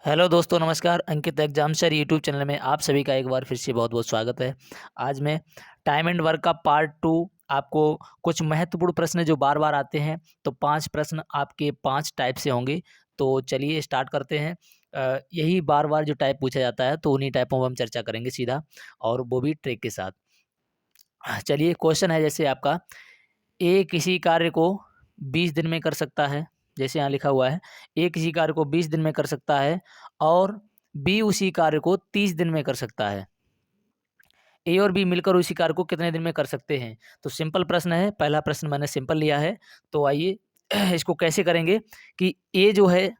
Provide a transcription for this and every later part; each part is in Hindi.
हेलो दोस्तों, नमस्कार। अंकित एग्जाम सर यूट्यूब चैनल में आप सभी का एक बार फिर से बहुत बहुत स्वागत है। आज मैं टाइम एंड वर्क का पार्ट 2 आपको कुछ महत्वपूर्ण प्रश्न जो बार बार आते हैं, तो 5 प्रश्न आपके 5 टाइप से होंगे। तो चलिए स्टार्ट करते हैं। यही बार बार जो टाइप पूछा जाता है, तो उन्हीं टाइपों पर हम चर्चा करेंगे सीधा, और वो भी ट्रिक के साथ। चलिए, क्वेश्चन है जैसे आपका, ए किसी कार्य को 20 दिन में कर सकता है। जैसे यहाँ लिखा हुआ है, ए किसी कार्य को 20 दिन में कर सकता है और बी उसी कार्य को 30 दिन में कर सकता है। ए और बी मिलकर उसी कार्य को कितने दिन में कर सकते हैं? तो सिंपल प्रश्न है। पहला प्रश्न मैंने सिंपल लिया है। तो आइए इसको कैसे करेंगे कि ए जो है,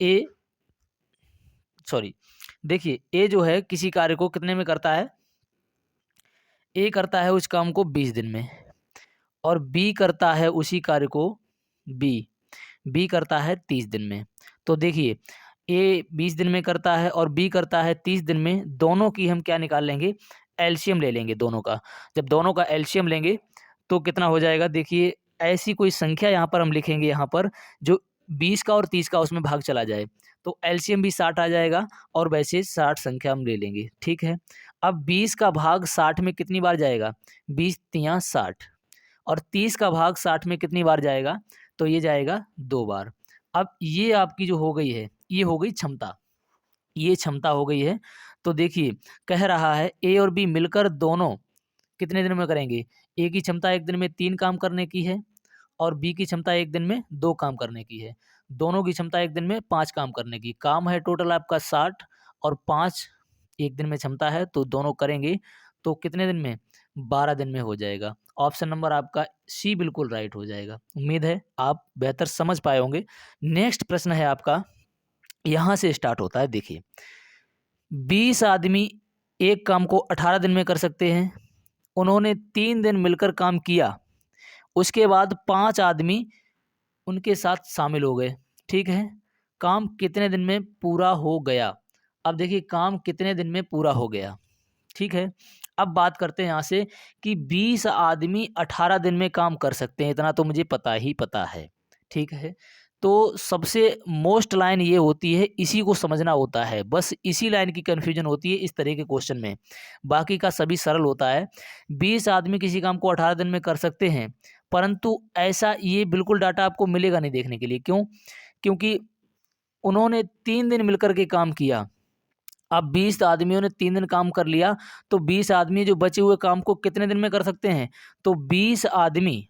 ए सॉरी देखिए, ए जो है किसी कार्य को कितने में करता है? ए करता है उस काम को 20 दिन में, और बी करता है उसी कार्य को, बी बी करता है 30 दिन में। तो देखिए, ए 20 दिन में करता है और बी करता है 30 दिन में। दोनों की हम क्या निकाल लेंगे? एलसीएम ले लेंगे दोनों का। जब दोनों का एलसीएम लेंगे तो कितना हो जाएगा? देखिए, ऐसी कोई संख्या यहाँ पर हम लिखेंगे, यहाँ पर जो 20 का और 30 का उसमें भाग चला जाए, तो एलसीएम भी 60 आ जाएगा, और वैसे 60 संख्या हम ले लेंगे। ठीक है। अब 20 का भाग 60 में कितनी बार जाएगा? 20 तियाँ 60। और 30 का भाग 60 में कितनी बार जाएगा? तो ये जाएगा 2 बार। अब ये आपकी जो हो गई है, ये हो गई क्षमता, ये क्षमता हो गई है। तो देखिए, कह रहा है ए और बी मिलकर दोनों कितने दिन में करेंगे? ए की क्षमता एक दिन में 3 काम करने की है, और बी की क्षमता एक दिन में 2 काम करने की है। दोनों की क्षमता एक दिन में 5 काम करने की। काम है टोटल आपका 60, और 5 एक दिन में क्षमता है, तो दोनों करेंगे तो कितने दिन में? 12 दिन में हो जाएगा। ऑप्शन नंबर आपका सी बिल्कुल राइट हो जाएगा। उम्मीद है आप बेहतर समझ पाए होंगे। नेक्स्ट प्रश्न है आपका, यहाँ से स्टार्ट होता है। देखिए, 20 आदमी एक काम को 18 दिन में कर सकते हैं। उन्होंने 3 दिन मिलकर काम किया। उसके बाद 5 आदमी उनके साथ शामिल हो गए। ठीक है। काम कितने दिन में पूरा हो गया? अब देखिए, काम कितने दिन में पूरा हो गया। ठीक है। अब बात करते हैं यहाँ से कि 20 आदमी 18 दिन में काम कर सकते हैं, इतना तो मुझे पता ही पता है। ठीक है। तो सबसे मोस्ट लाइन ये होती है, इसी को समझना होता है, बस इसी लाइन की कन्फ्यूजन होती है इस तरह के क्वेश्चन में। बाकी का सभी सरल होता है। 20 आदमी किसी काम को 18 दिन में कर सकते हैं, परंतु ऐसा ये बिल्कुल डाटा आपको मिलेगा नहीं देखने के लिए। क्यों? क्योंकि उन्होंने 3 दिन मिलकर के काम किया। अब 20 आदमियों ने 3 दिन काम कर लिया, तो 20 आदमी जो बचे हुए काम को कितने दिन में कर सकते हैं? तो 20 आदमी,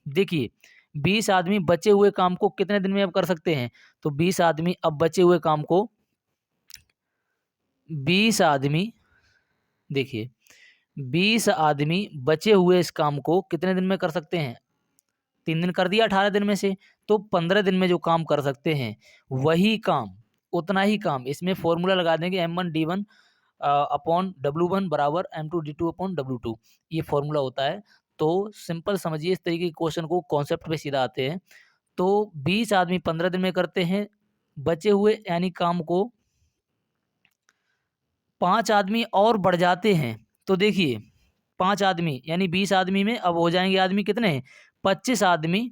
देखिए, 20 आदमी बचे हुए काम को कितने दिन में अब कर सकते हैं? तो 20 आदमी अब बचे हुए काम को, 20 आदमी, देखिए, 20 आदमी बचे हुए इस काम को कितने दिन में कर सकते हैं? 3 दिन कर दिया 18 दिन में से, तो 15 दिन में जो काम कर सकते हैं, वही काम, उतना ही काम, इसमें फॉर्मूला लगा देंगे M1D1 अपॉन W1 बराबर M2D2 अपॉन W2। ये फॉर्मूला होता है। तो सिंपल समझिए, इस तरीके के क्वेश्चन को कॉन्सेप्ट पे सीधा आते हैं। तो 20 आदमी 15 दिन में करते हैं, बचे हुए यानी काम को 5 आदमी और बढ़ जाते हैं। तो देखिए, 5 आदमी यानी 20 आदमी में अब हो जाएंगे आदमी कितने? 25 आदमी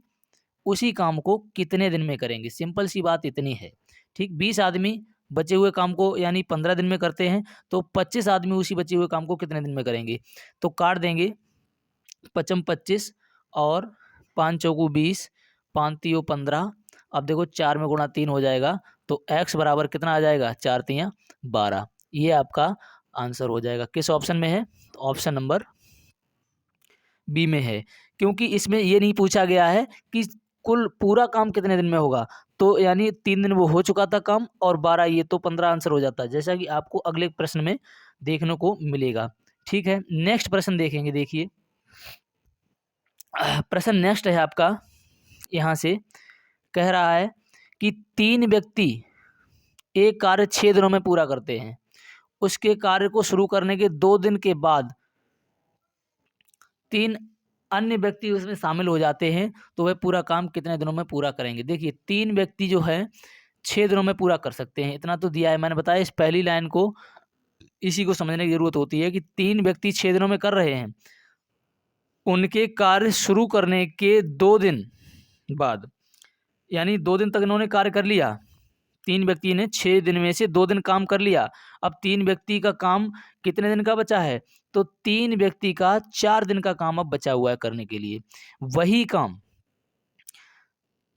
उसी काम को कितने दिन में करेंगे? सिंपल सी बात इतनी है। ठीक, 20 आदमी बचे हुए काम को यानी 15 दिन में करते हैं, तो 25 आदमी उसी बचे हुए काम को कितने दिन में करेंगे? तो काट देंगे, 55 25 और 5 चौकू 20, 5 तियो 15। अब देखो, 4 में गुणा 3 हो जाएगा, तो x बराबर कितना आ जाएगा? 4 तियाँ 12। ये आपका आंसर हो जाएगा। किस ऑप्शन में है? तो ऑप्शन नंबर बी में है। क्योंकि इसमें ये नहीं पूछा गया है कि कुल पूरा काम कितने दिन में होगा, तो यानी 3 दिन वो हो चुका था काम, और 12 ये, तो 15 आंसर हो जाता है, जैसा कि आपको अगले प्रश्न में देखने को मिलेगा। ठीक है। नेक्स्ट प्रश्न देखेंगे। देखिए, प्रश्न नेक्स्ट है आपका, यहाँ से कह रहा है कि 3 व्यक्ति एक कार्य 6 दिनों में पूरा करते हैं। उसके कार्य को शुरू करने के 2 दिन के बाद 3 अन्य व्यक्ति उसमें शामिल हो जाते हैं, तो वह पूरा काम कितने दिनों में पूरा करेंगे? देखिए, 3 व्यक्ति जो है 6 दिनों में पूरा कर सकते हैं, इतना तो दिया है। मैंने बताया, इस पहली लाइन को, इसी को समझने की जरूरत होती है कि 3 व्यक्ति 6 दिनों में कर रहे हैं। उनके कार्य शुरू करने के 2 दिन बाद, यानी 2 दिन तक इन्होंने कार्य कर लिया, 3 व्यक्ति ने 6 दिन में से 2 दिन काम कर लिया। अब 3 व्यक्ति का काम कितने दिन का बचा है? तो 3 व्यक्ति का 4 दिन का काम अब बचा हुआ है करने के लिए।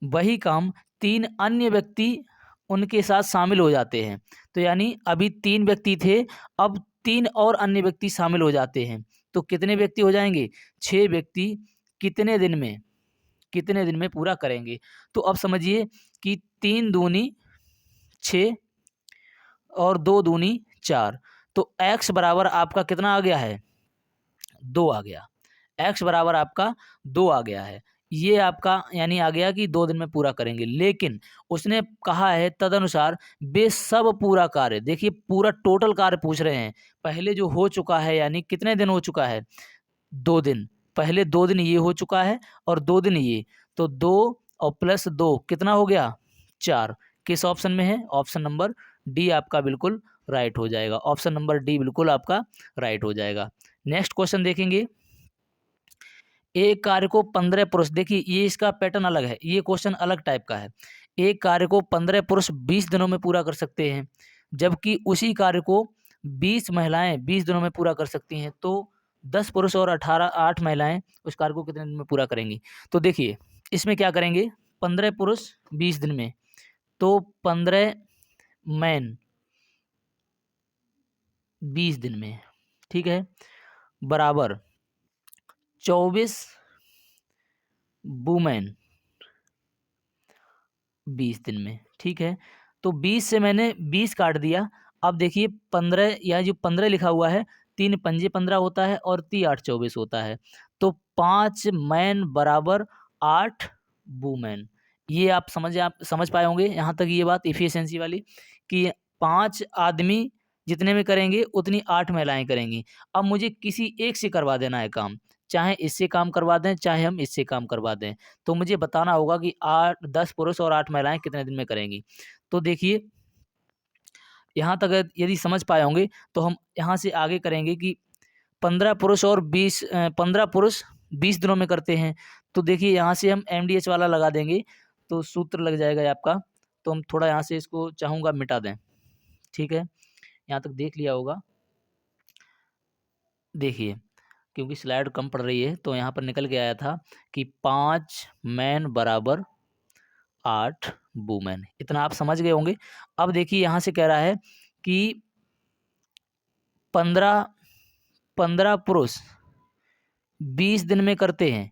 वही काम 3 अन्य व्यक्ति उनके साथ शामिल हो जाते हैं। तो यानी अभी 3 व्यक्ति थे, अब 3 और अन्य व्यक्ति शामिल हो जाते हैं। तो कितने व्यक्ति हो जाएंगे? 6 व्यक्ति कितने दिन में पूरा करेंगे? तो अब समझिए कि 3 दूनी 6 और 2 दूनी 4। तो x बराबर आपका कितना आ गया है? 2 आ गया। x बराबर आपका 2 आ गया है। ये आपका यानी आ गया कि 2 दिन में पूरा करेंगे। लेकिन उसने कहा है तदनुसार वे सब पूरा कार्य, देखिए पूरा टोटल कार्य पूछ रहे हैं। पहले जो हो चुका है यानी कितने दिन हो चुका है? 2 दिन। पहले 2 दिन ये हो चुका है और 2 दिन ये, तो 2 और प्लस 2 कितना हो गया? 4। किस ऑप्शन में है? ऑप्शन नंबर डी आपका बिल्कुल राइट हो जाएगा। ऑप्शन नंबर डी बिल्कुल आपका राइट हो जाएगा। नेक्स्ट क्वेश्चन देखेंगे। एक कार्य को 15 पुरुष, देखिए ये इसका पैटर्न अलग है, ये क्वेश्चन अलग टाइप का है। एक कार्य को 15 पुरुष 20 दिनों में पूरा कर सकते हैं, जबकि उसी कार्य को 20 महिलाएं 20 दिनों में पूरा कर सकती हैं। तो 10 पुरुष और 8 महिलाएं उस कार्य को कितने दिन में पूरा करेंगी? तो देखिए इसमें क्या करेंगे, 15 पुरुष 20 दिन में, तो 15 मैन 20 दिन में, ठीक है, बराबर 24 वुमेन 20 दिन में, ठीक है। तो 20 से मैंने 20 काट दिया। अब देखिए 15, यह जो 15 लिखा हुआ है, 3 पंजे 15 होता है और 3 8 24 होता है। तो 5 मैन बराबर 8 वुमेन। ये आप समझ पाए होंगे यहाँ तक ये बात इफिशिएंसी वाली, कि 5 आदमी जितने में करेंगे उतनी 8 महिलाएं करेंगी। अब मुझे किसी एक से करवा देना है काम, चाहे इससे काम करवा दें चाहे हम इससे काम करवा दें। तो मुझे बताना होगा कि 10 पुरुष और 8 महिलाएं कितने दिन में करेंगी। तो देखिए यहाँ तक यदि समझ पाए होंगे तो हम यहाँ से आगे करेंगे कि 15 पुरुष और 15 पुरुष 20 दिनों में करते हैं। तो देखिए यहाँ से हम MDH वाला लगा देंगे तो सूत्र लग जाएगा आपका। तो हम थोड़ा यहाँ से इसको चाहूँगा मिटा दें, ठीक है। यहाँ तक देख लिया होगा, देखिए क्योंकि स्लाइड कम पड़ रही है तो यहाँ पर निकल के आया था कि 5 मैन बराबर 8 वुमेन। इतना आप समझ गए होंगे। अब देखिए यहाँ से कह रहा है कि 15 पुरुष 20 दिन में करते हैं।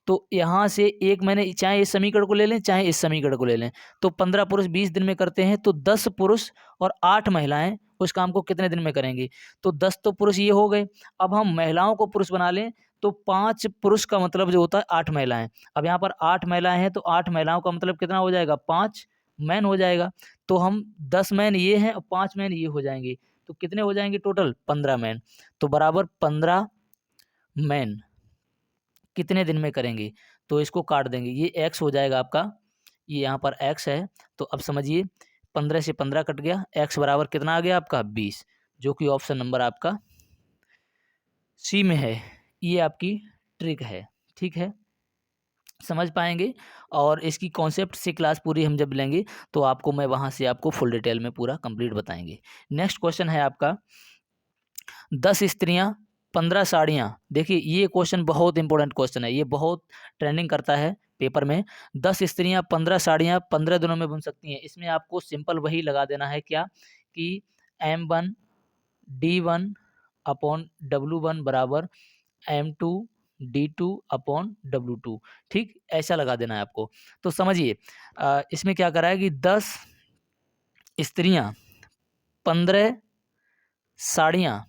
तो यहाँ से एक मैंने चाहे इस समीकरण को ले लें चाहे इस समीकरण को ले लें, तो 15 पुरुष 20 दिन में करते हैं, तो 10 पुरुष और 8 महिलाएं उस काम को कितने दिन में करेंगी? तो 10 तो पुरुष ये हो गए। अब हम महिलाओं को पुरुष बना लें तो 5 पुरुष का मतलब जो होता है 8 महिलाएं। अब यहाँ पर 8 महिलाएं हैं तो 8 महिलाओं का मतलब कितना हो जाएगा? 5 मैन हो जाएगा। तो हम 10 मैन ये हैं और 5 मैन ये हो जाएंगे, तो कितने हो जाएंगे टोटल? 15 मैन। तो बराबर 15 मैन कितने दिन में करेंगे? तो इसको काट देंगे, ये x हो जाएगा आपका, ये यहाँ पर x है। तो अब समझिए 15 से 15 कट गया, x बराबर कितना आ गया आपका? 20, जो कि ऑप्शन नंबर आपका सी में है। ये आपकी ट्रिक है, ठीक है, समझ पाएंगे। और इसकी कॉन्सेप्ट से क्लास पूरी हम जब लेंगे तो आपको मैं वहाँ से आपको फुल डिटेल में पूरा कंप्लीट बताएंगे। नेक्स्ट क्वेश्चन है आपका 10 स्त्रियां 15 साड़ियाँ। देखिए ये क्वेश्चन बहुत इंपॉर्टेंट क्वेश्चन है, ये बहुत ट्रेंडिंग करता है पेपर में। 10 स्त्रियां 15 साड़ियाँ 15 दिनों में बुन सकती हैं। इसमें आपको सिंपल वही लगा देना है क्या, कि M1 D1 अपॉन W1 बराबर M2 D2 अपॉन W2, ठीक, ऐसा लगा देना है आपको। तो समझिए इसमें क्या करा है कि 10 स्त्रियां 15 साड़ियाँ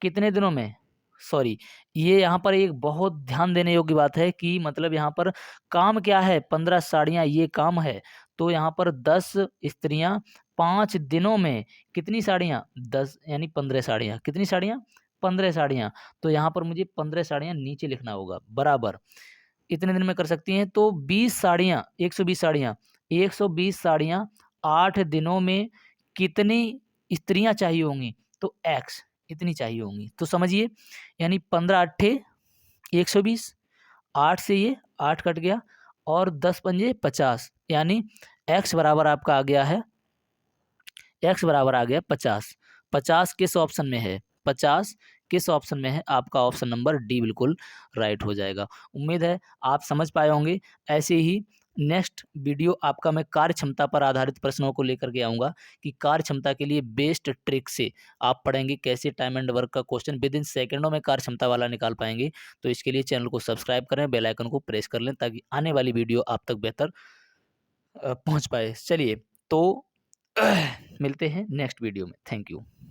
कितने दिनों में, सॉरी ये यहाँ पर एक बहुत ध्यान देने योग्य बात है कि मतलब यहाँ पर काम क्या है, 15 साड़ियाँ ये काम है। तो यहाँ पर 10 स्त्रियाँ 5 दिनों में कितनी साड़ियाँ? 10 यानी 15 साड़ियाँ। कितनी साड़ियाँ? 15 साड़ियाँ। तो यहाँ पर मुझे 15 साड़ियाँ नीचे लिखना होगा, बराबर इतने दिन में कर सकती हैं। तो 20 साड़ियाँ 120 साड़ियाँ 120 साड़ियाँ 8 दिनों में कितनी स्त्रियाँ चाहिए होंगी? तो x इतनी चाहिए होंगी। तो समझिए यानी 15 अट्ठे 120, 8 से ये 8 कट गया और 10 पंजे 50, यानी x बराबर आपका आ गया है x बराबर आ गया 50। 50 किस ऑप्शन में है? 50 किस ऑप्शन में है? आपका ऑप्शन नंबर डी बिल्कुल राइट हो जाएगा। उम्मीद है आप समझ पाए होंगे। ऐसे ही नेक्स्ट वीडियो आपका मैं कार्य क्षमता पर आधारित प्रश्नों को लेकर के आऊँगा कि कार्य क्षमता के लिए बेस्ट ट्रिक से आप पढ़ेंगे कैसे टाइम एंड वर्क का क्वेश्चन विद इन सेकंडों में कार्य क्षमता वाला निकाल पाएंगे। तो इसके लिए चैनल को सब्सक्राइब करें, बेल आइकन को प्रेस कर लें ताकि आने वाली वीडियो आप तक बेहतर पहुंच पाए। चलिए तो मिलते हैं नेक्स्ट वीडियो में। Thank you.